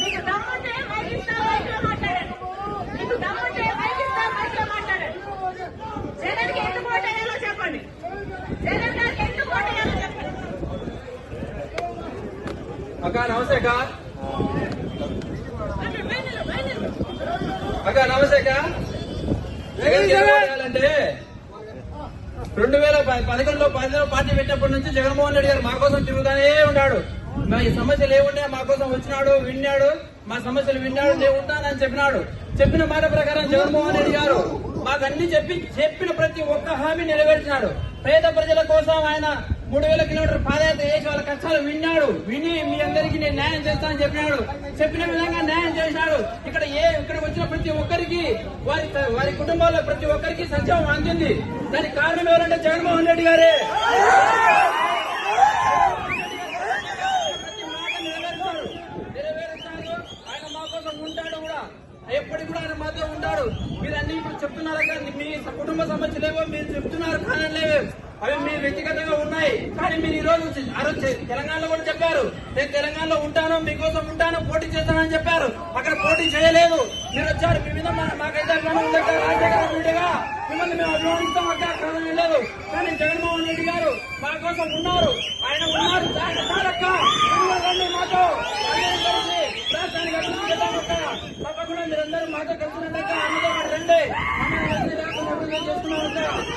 మీకు దమ్ముంటే మైక్ ఇస్తా మైక్లో మాట్లాడండి. మీకు దమ్ముంటే మైక్ ఇస్తా మైక్లో మాట్లాడండి. జగన్ కి ఎందుకు ఓటేయాలో చెప్పండి. జగన్ గారికి ఎందుకు ఓటేయాలో చెప్పండి. అక్క నమస్తే అక్క. అక్క నమస్తే అక్క. అంటే 2011లో పార్టీ పెట్టినప్పటి నుంచి జగన్మోహన్ రెడ్డి గారు మా కోసం తిరుగుతానే ఉన్నాడు. మా ఈ సమస్యలు ఏముండే మా కోసం వచ్చినాడు, విన్నాడు, మా సమస్యలు విన్నాడు, నేను ఉంటానని చెప్పినాడు. చెప్పిన మాట ప్రకారం జగన్మోహన్ రెడ్డి గారు మాకు అన్ని చెప్పిన ప్రతి ఒక్క హామీ నెరవేర్చినాడు. పేద ప్రజల కోసం ఆయన 3000 కిలోమీటర్ పాదయాత్ర చేసి వాళ్ళ కష్టాలు విని మీ అందరికీ నేను న్యాయం చేస్తానని చెప్పినాడు. చెప్పిన విధంగా న్యాయం చేసినాడు. ఇక్కడ వచ్చిన ప్రతి ఒక్కరికి వారి కుటుంబాల్లో ప్రతి ఒక్కరికి సంక్షేమం అందింది. దానికి కారణం ఎవరంటే జగన్మోహన్ రెడ్డి గారే. నెరవేరుస్తాడు. ఆయన మా కోసం ఉంటాడు కూడా, ఎప్పటికి కూడా ఆయన మాతో ఉంటాడు. మీరు అన్ని ఇప్పుడు చెప్తున్నారు కదా, మీ కుటుంబ సమస్యలేవో మీరు చెప్తున్నారు, కారణలేవో అవి మీరు వ్యక్తిగతంగా ఉన్నాయి. కానీ మీరు ఈ రోజు తెలంగాణలో కూడా చెప్పారు, నేను తెలంగాణలో ఉంటాను, మీకోసం ఉంటాను, పోటీ చేస్తానని చెప్పారు. అక్కడ పోటీ చేయలేదు. మీరు వచ్చారు, మీ మీద మాకైతే అభిమానం ఉండగా రాజశేఖర రెడ్డిగా మిమ్మల్ని మేము అభిమానిస్తాం. అక్కడ కారణం లేదు. కానీ జగన్మోహన్ రెడ్డి గారు మా కోసం ఉన్నారు. ఆయన ఉన్నారు మాతో రాష్ట్రానికి అభివృద్ధి చేద్దామక్క. తప్పకుండా మీరందరూ మాతో కలిసినట్టు రండి. మమ్మల్ని చేసుకున్నామక్క.